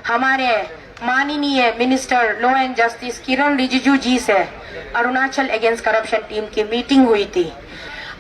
हमारे माननीय minister law and justice किरण रिजिजू जी से अरुणाचल अगेंस्ट करप्शन टीम की मीटिंग हुई थी।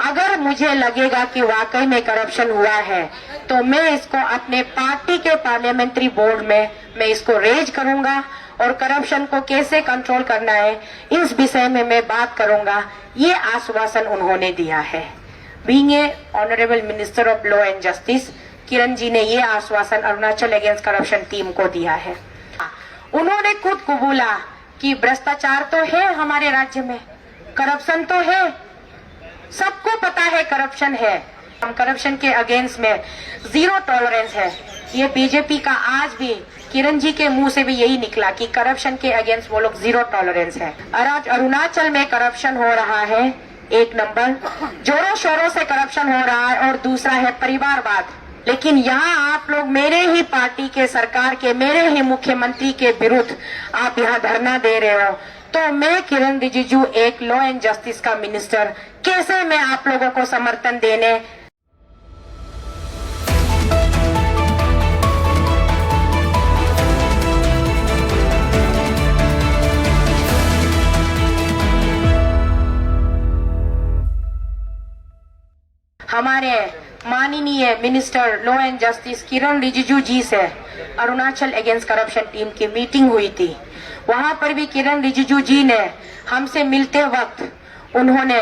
अगर मुझे लगेगा कि वाकई में करप्शन हुआ है तो मैं इसको अपने पार्टी के पार्लियामेंट्री बोर्ड में मैं इसको रेज करूंगा और करप्शन को कैसे कंट्रोल करना है इस विषय में मैं बात करूंगा। ये आश्वासन उन्होंने दिया है। Being a honourable minister of law and justice, Kiran ji ने ये आश्वासन अरुणाचल अगेंस्ट करप्शन टीम को दिया है। उन्होंने खुद कबूला कि भ्रष्टाचार तो है हमारे राज्य में, करप्शन तो है, सबको पता है करप्शन है। हम करप्शन के अगेंस्ट में जीरो टॉलरेंस है। ये बीजेपी का आज भी किरण जी के मुंह से भी यही निकला कि करप्शन के अगेंस्ट वो लोग जीरो टॉलरेंस है। आज अरुणाचल में करप्शन हो रहा है, एक नंबर जोरों शोरों से करप्शन हो रहा है और दूसरा है परिवारवाद। लेकिन यहाँ आप लोग मेरे ही पार्टी के सरकार के, मेरे ही मुख्यमंत्री के विरुद्ध आप यहाँ धरना दे रहे हो, तो मैं किरण रिजिजू एक लॉ एंड जस्टिस का मिनिस्टर कैसे मैं आप लोगों को समर्थन देने। हमारे माननीय मिनिस्टर लॉ एंड जस्टिस किरण रिजिजू जी से अरुणाचल अगेंस्ट करप्शन टीम की मीटिंग हुई थी। वहां पर भी किरण रिजिजू जी ने हमसे मिलते वक्त उन्होंने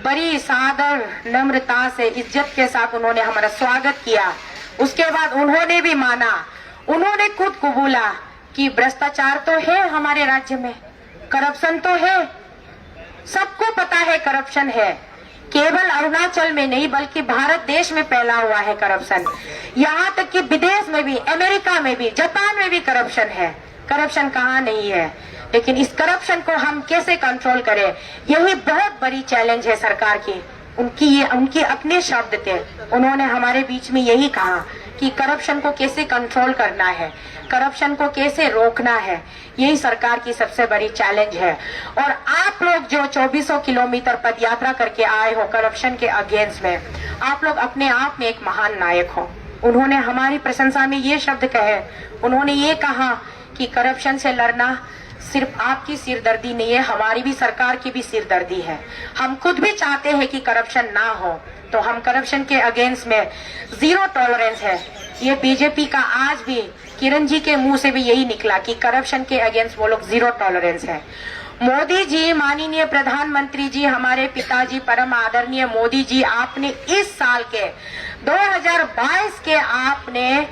बड़ी सादर नम्रता से इज्जत के साथ उन्होंने हमारा स्वागत किया। उसके बाद उन्होंने भी माना, उन्होंने खुद कबूला कि भ्रष्टाचार तो है हमारे राज्य में, करप्शन तो है, सबको पता है करप्शन है। केवल अरुणाचल में नहीं बल्कि भारत देश में फैला हुआ है करप्शन। यहाँ तक कि विदेश में भी, अमेरिका में भी, जापान में भी करप्शन है। करप्शन कहाँ नहीं है, लेकिन इस करप्शन को हम कैसे कंट्रोल करें, यही बहुत बड़ी चैलेंज है सरकार की। उनके अपने शब्द थे, उन्होंने हमारे बीच में यही कहा कि करप्शन को कैसे कंट्रोल करना है, करप्शन को कैसे रोकना है, यही सरकार की सबसे बड़ी चैलेंज है। और आप लोग जो 2400 किलोमीटर पद यात्रा करके आए हो करप्शन के अगेंस्ट में, आप लोग अपने आप में एक महान नायक हो। उन्होंने हमारी प्रशंसा में ये शब्द कहे, उन्होंने ये कहा कि करप्शन से लड़ना सिर्फ आपकी सिरदर्दी नहीं है, हमारी भी, सरकार की भी सिरदर्दी है। हम खुद भी चाहते हैं कि करप्शन ना हो, तो हम करप्शन के अगेंस्ट में जीरो टॉलरेंस है। ये बीजेपी का आज भी किरण जी के मुंह से भी यही निकला कि करप्शन के अगेंस्ट वो लोग जीरो टॉलरेंस है। मोदी जी, माननीय प्रधानमंत्री जी, हमारे पिताजी परम आदरणीय मोदी जी, आपने इस साल के 2022 के आपने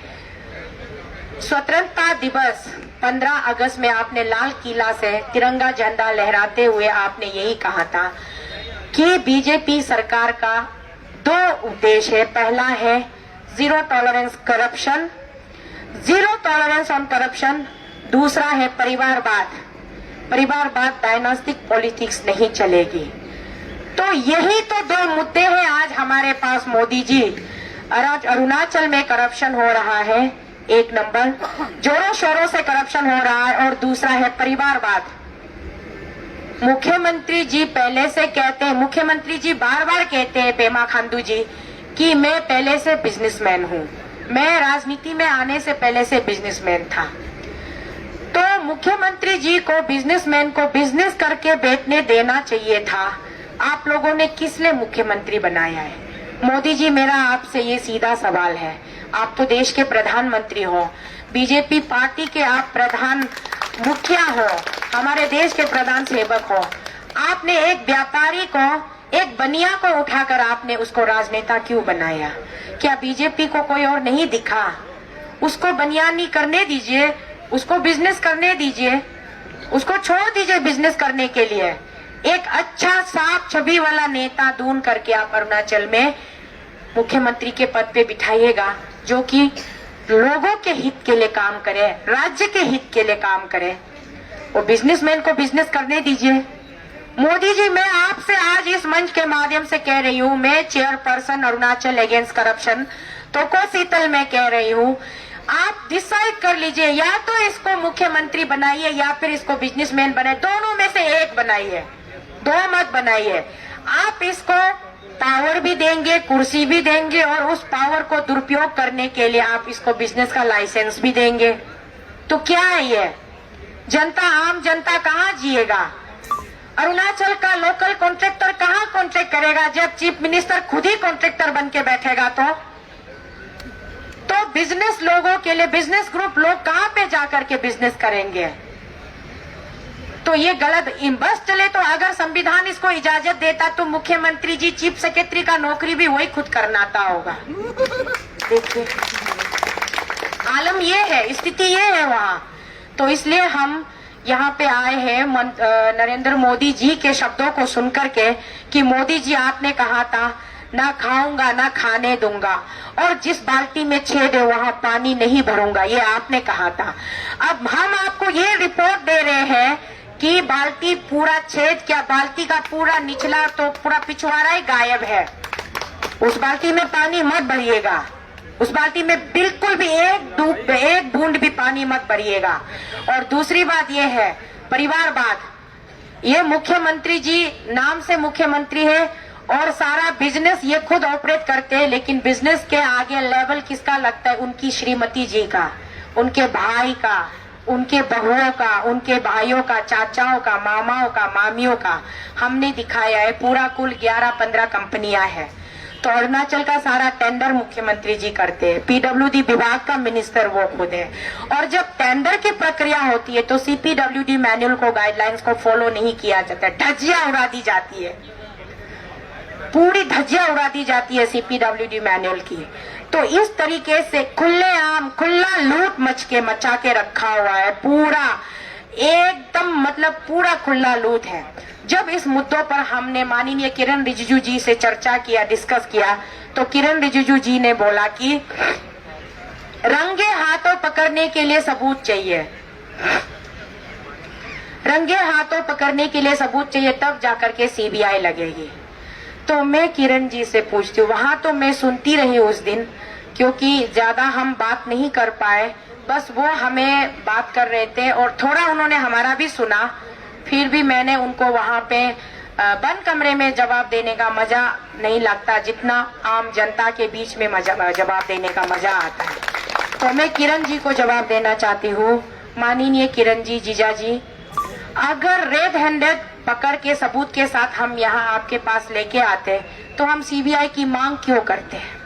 स्वतंत्रता दिवस 15 अगस्त में आपने लाल किला से तिरंगा झंडा लहराते हुए आपने यही कहा था कि बीजेपी सरकार का 2 उद्देश्य है। पहला है zero tolerance corruption, zero tolerance on corruption. दूसरा है परिवारवाद, परिवारवाद, डायनास्टिक पॉलिटिक्स नहीं चलेगी। तो यही तो 2 मुद्दे हैं आज हमारे पास मोदी जी। आज अरुणाचल में करप्शन हो रहा है, एक नंबर जोरों शोरों से करप्शन हो रहा है और दूसरा है परिवारवाद। मुख्यमंत्री जी पहले से कहते हैं, मुख्यमंत्री जी बार बार कहते हैं, पेमा खांडू जी, कि मैं पहले से बिजनेसमैन हूँ, मैं राजनीति में आने से पहले से बिजनेसमैन था। तो मुख्यमंत्री जी को, बिजनेसमैन को बिजनेस करके बैठने देना चाहिए था। आप लोगों ने किस लिए मुख्यमंत्री बनाया है? मोदी जी, मेरा आपसे ये सीधा सवाल है, आप तो देश के प्रधानमंत्री हो, बीजेपी पार्टी के आप प्रधान मुखिया हो, हमारे देश के प्रधान सेवक हो। आपने एक व्यापारी को, एक बनिया को उठाकर आपने उसको राजनेता क्यों बनाया? क्या बीजेपी को कोई और नहीं दिखा? उसको बनियानी करने दीजिए, उसको बिजनेस करने दीजिए, उसको छोड़ दीजिए बिजनेस करने के लिए। एक अच्छा साफ छवि वाला नेता ढूंढ करके आप अरुणाचल में मुख्यमंत्री के पद पे बिठाइएगा, जो कि लोगों के हित के लिए काम करे, राज्य के हित के लिए काम करे। वो बिजनेसमैन को बिजनेस करने दीजिए। मोदी जी, मैं आपसे आज इस मंच के माध्यम से कह रही हूँ, मैं चेयरपर्सन अरुणाचल अगेंस्ट करप्शन तो शीतल में कह रही हूँ, आप डिसाइड कर लीजिए, या तो इसको मुख्यमंत्री बनाइए या फिर इसको बिजनेसमैन बनाइए, दोनों में से एक बनाइए, 2 मत बनाइए। आप इसको पावर भी देंगे, कुर्सी भी देंगे और उस पावर को दुरुपयोग करने के लिए आप इसको बिजनेस का लाइसेंस भी देंगे। तो क्या है ये? जनता, आम जनता कहाँ जिएगा? अरुणाचल का लोकल कॉन्ट्रैक्टर कहाँ कॉन्ट्रैक्ट करेगा जब चीफ मिनिस्टर खुद ही कॉन्ट्रैक्टर बन के बैठेगा? तो बिजनेस लोगों के लिए बिजनेस ग्रुप लोग कहाँ पे जाकर के बिजनेस करेंगे? तो ये गलत। बस चले तो अगर संविधान इसको इजाजत देता तो मुख्यमंत्री जी चीफ सेक्रेटरी का नौकरी भी वही खुद करनाता होगा। देखिए आलम ये है, स्थिति ये है वहाँ। तो इसलिए हम यहाँ पे आए हैं नरेंद्र मोदी जी के शब्दों को सुनकर के कि मोदी जी आपने कहा था ना खाऊंगा ना खाने दूंगा, और जिस बाल्टी में छेद है वहां पानी नहीं भरूंगा, ये आपने कहा था। अब हम आपको ये रिपोर्ट दे रहे हैं कि बाल्टी पूरा छेद क्या, बाल्टी का पूरा निचला तो पूरा पिछवाड़ा ही गायब है। उस बाल्टी में पानी मत भरिएगा, उस बाल्टी में बिल्कुल भी एक बूंद भी पानी मत भरिएगा। और दूसरी बात ये है परिवारवाद। ये मुख्यमंत्री जी नाम से मुख्यमंत्री है और सारा बिजनेस ये खुद ऑपरेट करते हैं, लेकिन बिजनेस के आगे लेवल किसका लगता है? उनकी श्रीमती जी का, उनके भाई का, उनके बहुओं का, उनके भाइयों का, चाचाओं का, मामाओं का, मामियों का। हमने दिखाया है पूरा कुल 11-15 कंपनियां हैं। तो अरुणाचल का सारा टेंडर मुख्यमंत्री जी करते हैं, पीडब्ल्यूडी विभाग का मिनिस्टर वो खुद है। और जब टेंडर की प्रक्रिया होती है तो सीपीडब्ल्यूडी मैनुअल को, गाइडलाइंस को फॉलो नहीं किया जाता, धज्जियां उड़ा दी जाती है, पूरी धज्जियां उड़ा दी जाती है सीपीडब्ल्यूडी मैनुअल की। तो इस तरीके से खुलेआम खुला लूट मचा के रखा हुआ है, पूरा एकदम मतलब पूरा खुला लूट है। जब इस मुद्दों पर हमने माननीय किरण रिजिजू जी से चर्चा किया, डिस्कस किया, तो किरण रिजिजू जी ने बोला कि रंगे हाथों पकड़ने के लिए सबूत चाहिए, रंगे हाथों पकड़ने के लिए सबूत चाहिए, तब जाकर के सीबीआई लगेगी। तो मैं किरण जी से पूछती हूँ, वहां तो मैं सुनती रही उस दिन, क्योंकि ज्यादा हम बात नहीं कर पाए, बस वो हमें बात कर रहे थे और थोड़ा उन्होंने हमारा भी सुना। फिर भी मैंने उनको वहां पे बंद कमरे में जवाब देने का मजा नहीं लगता जितना आम जनता के बीच में जवाब देने का मजा आता है। तो मैं किरण जी को जवाब देना चाहती हूँ, माननीय किरण जी, जीजा जी, अगर रेड हैंडेड पकड़ के सबूत के साथ हम यहाँ आपके पास लेके आते तो हम सीबीआई की मांग क्यों करते हैं?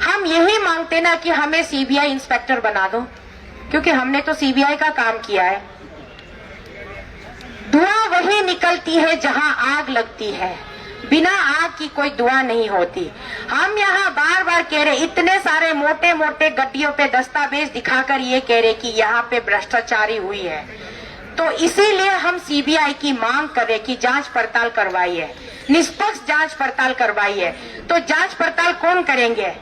हम यही मांगते ना कि हमें सीबीआई इंस्पेक्टर बना दो, क्योंकि हमने तो सीबीआई का काम किया है। धुआं वही निकलती है जहां आग लगती है, बिना आग की कोई धुआं नहीं होती। हम यहाँ बार बार कह रहे, इतने सारे मोटे मोटे गड्डियों पे दस्तावेज दिखाकर ये कह रहे कि यहाँ पे भ्रष्टाचारी हुई है। तो इसीलिए हम सीबीआई की मांग कर रहे कि जांच पड़ताल करवाइए, निष्पक्ष जांच पड़ताल करवाइए। तो जांच पड़ताल कौन करेंगे?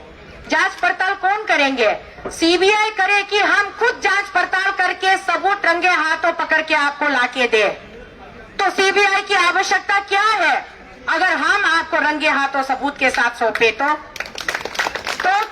जांच पड़ताल कौन करेंगे? सीबीआई करे कि हम खुद जांच पड़ताल करके सबूत रंगे हाथों पकड़ के आपको लाके दे? तो सीबीआई की आवश्यकता क्या है अगर हम आपको रंगे हाथों सबूत के साथ सौंपे? तो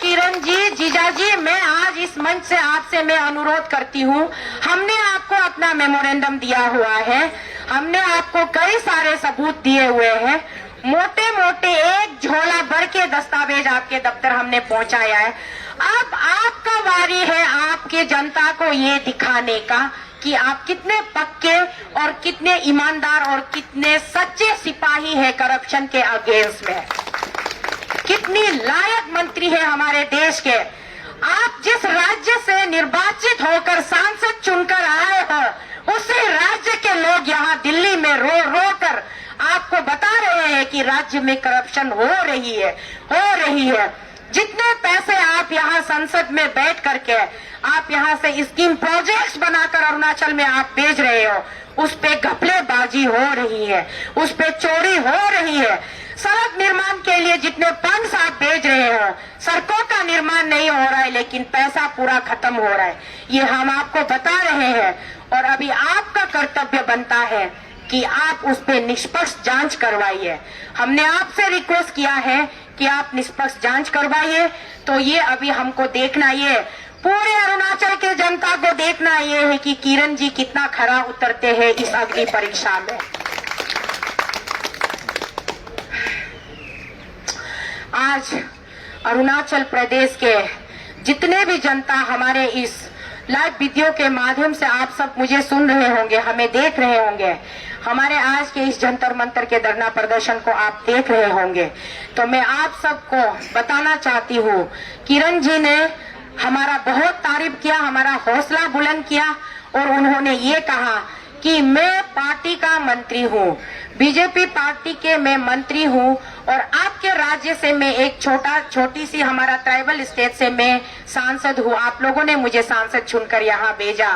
किरण जी, जीजा जी, मैं आज इस मंच से आपसे मैं अनुरोध करती हूँ, हमने आपको अपना मेमोरेंडम दिया हुआ है, हमने आपको कई सारे सबूत दिए हुए हैं, मोटे मोटे एक झोला भर के दस्तावेज आपके दफ्तर हमने पहुंचाया है। अब आपका वारी है आपके जनता को ये दिखाने का कि आप कितने पक्के और कितने ईमानदार और कितने सच्चे सिपाही है करप्शन के अगेंस्ट में, कितनी लायक मंत्री है हमारे देश के। आप जिस राज्य से निर्वाचित होकर सांसद चुनकर आए हो, उसी राज्य के लोग यहाँ दिल्ली में रो रो कर आपको बता रहे हैं कि राज्य में करप्शन हो रही है। जितने पैसे आप यहाँ संसद में बैठ करके आप यहाँ से स्कीम प्रोजेक्ट्स बनाकर अरुणाचल में आप भेज रहे हो, उस पे घपलेबाजी हो रही है, उस पे चोरी हो रही है। सड़क निर्माण के लिए जितने फंड्स आप भेज रहे हो, सड़कों का निर्माण नहीं हो रहा है, लेकिन पैसा पूरा खत्म हो रहा है। ये हम आपको बता रहे हैं और अभी आपका कर्तव्य बनता है कि आप उस पे निष्पक्ष जांच करवाइए। हमने आपसे रिक्वेस्ट किया है कि आप निष्पक्ष जांच करवाइए। तो ये अभी हमको देखना, ये पूरे अरुणाचल के जनता को देखना ये है कि किरण जी कितना खरा उतरते हैं इस अग्नि परीक्षा में। आज अरुणाचल प्रदेश के जितने भी जनता हमारे इस लाइव वीडियो के माध्यम से आप सब मुझे सुन रहे होंगे, हमें देख रहे होंगे, हमारे आज के इस जंतर मंतर के धरना प्रदर्शन को आप देख रहे होंगे। तो मैं आप सबको बताना चाहती हूँ, किरण जी ने हमारा बहुत तारीफ किया, हमारा हौसला बुलंद किया और उन्होंने ये कहा कि मैं पार्टी का मंत्री हूँ, बीजेपी पार्टी के मैं मंत्री हूँ और आपके राज्य से मैं एक छोटी सी हमारा ट्राइबल स्टेट से मैं सांसद हूँ। आप लोगों ने मुझे सांसद चुनकर यहाँ भेजा,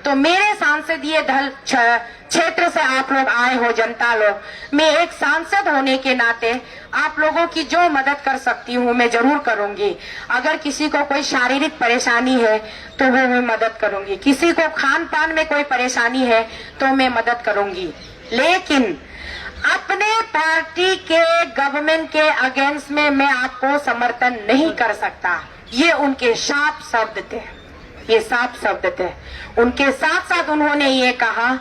तो मेरे सांसदीय दल क्षेत्र से आप लोग आए हो, जनता लोग, मैं एक सांसद होने के नाते आप लोगों की जो मदद कर सकती हूँ मैं जरूर करूंगी। अगर किसी को कोई शारीरिक परेशानी है तो वो मैं मदद करूंगी, किसी को खान पान में कोई परेशानी है तो मैं मदद करूंगी, लेकिन अपने पार्टी के गवर्नमेंट के अगेंस्ट में मैं आपको समर्थन नहीं कर सकता। ये उनके साफ शब्द थे, ये साफ शब्द थे। उनके साथ साथ उन्होंने ये कहा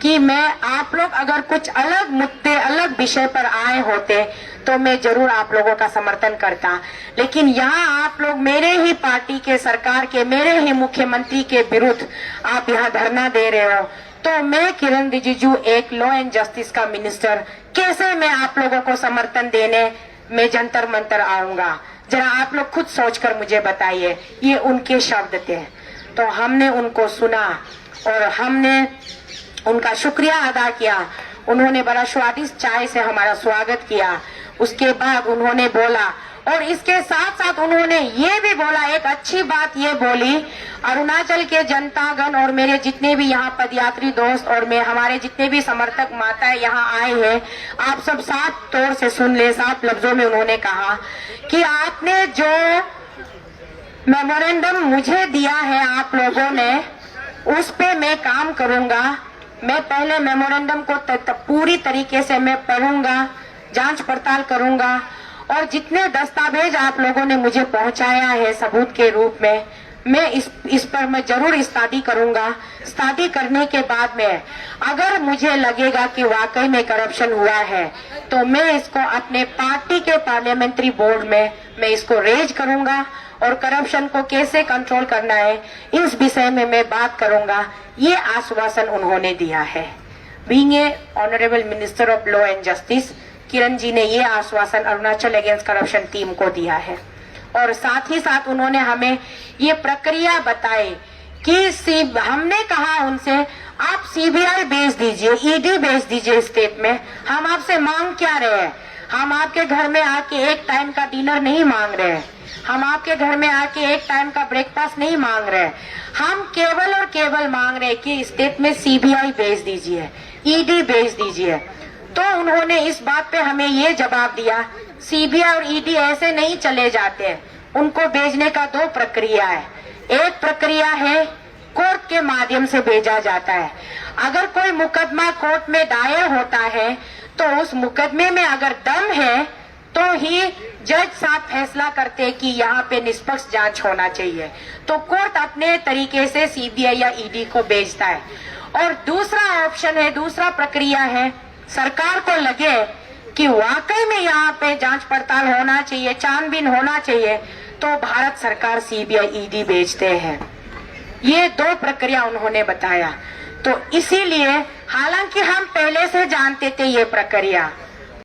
कि मैं आप लोग अगर कुछ अलग मुद्दे अलग विषय पर आए होते तो मैं जरूर आप लोगों का समर्थन करता, लेकिन यहाँ आप लोग मेरे ही पार्टी के सरकार के मेरे ही मुख्यमंत्री के विरुद्ध आप यहाँ धरना दे रहे हो, तो मैं किरण रिजिजू एक लॉ एंड जस्टिस का मिनिस्टर कैसे मैं आप लोगों को समर्थन देने मैं जंतर मंतर आऊंगा? जरा आप लोग खुद सोचकर मुझे बताइए। ये उनके शब्द थे। तो हमने उनको सुना और हमने उनका शुक्रिया अदा किया। उन्होंने बड़ा स्वादिष्ट चाय से हमारा स्वागत किया। उसके बाद उन्होंने बोला और इसके साथ साथ उन्होंने ये भी बोला, एक अच्छी बात ये बोली, अरुणाचल के जनतागण और मेरे जितने भी यहाँ पदयात्री दोस्त और मैं हमारे जितने भी समर्थक माताएं यहाँ आए हैं, आप सब साफ तौर से सुन ले। साफ लफ्जों में उन्होंने कहा कि आपने जो मेमोरेंडम मुझे दिया है आप लोगों ने, उस पे मैं काम करूंगा। मैं पहले मेमोरेंडम को पूरी तरीके से मैं पढ़ूंगा, जांच पड़ताल करूंगा और जितने दस्तावेज आप लोगों ने मुझे पहुंचाया है सबूत के रूप में, मैं इस पर मैं जरूर स्टडी करूंगा। स्टडी करने के बाद में अगर मुझे लगेगा कि वाकई में करप्शन हुआ है तो मैं इसको अपने पार्टी के पार्लियामेंट्री बोर्ड में मैं इसको रेज करूंगा और करप्शन को कैसे कंट्रोल करना है इस विषय में मैं बात करूंगा। ये आश्वासन उन्होंने दिया है। Being a honourable minister of law and justice, Kiran ji ने ये आश्वासन अरुणाचल अगेंस्ट करप्शन टीम को दिया है और साथ ही साथ उन्होंने हमें ये प्रक्रिया बताई कि हमने कहा उनसे आप सीबीआई भेज दीजिए, ईडी भेज दीजिए स्टेट में। हम आपसे मांग क्या रहे हैं? हम आपके घर में आके एक टाइम का डिनर नहीं मांग रहे हैं, हम आपके घर में आके एक टाइम का ब्रेकफास्ट नहीं मांग रहे, हम केवल और केवल मांग रहे कि स्टेट में सीबीआई भेज दीजिए, ईडी भेज दीजिए। तो उन्होंने इस बात पे हमें ये जवाब दिया, सीबीआई और ईडी ऐसे नहीं चले जाते, उनको भेजने का दो प्रक्रिया है। एक प्रक्रिया है कोर्ट के माध्यम से भेजा जाता है। अगर कोई मुकदमा कोर्ट में दायर होता है तो उस मुकदमे में अगर दम है तो ही जज साहब फैसला करते कि यहाँ पे निष्पक्ष जांच होना चाहिए, तो कोर्ट अपने तरीके से सीबीआई या ईडी को भेजता है। और दूसरा ऑप्शन है, दूसरा प्रक्रिया है, सरकार को लगे कि वाकई में यहाँ पे जांच पड़ताल होना चाहिए, छानबीन होना चाहिए, तो भारत सरकार सीबीआई ईडी भेजते हैं। ये दो प्रक्रिया उन्होंने बताया। तो इसीलिए हालांकि हम पहले से जानते थे ये प्रक्रिया,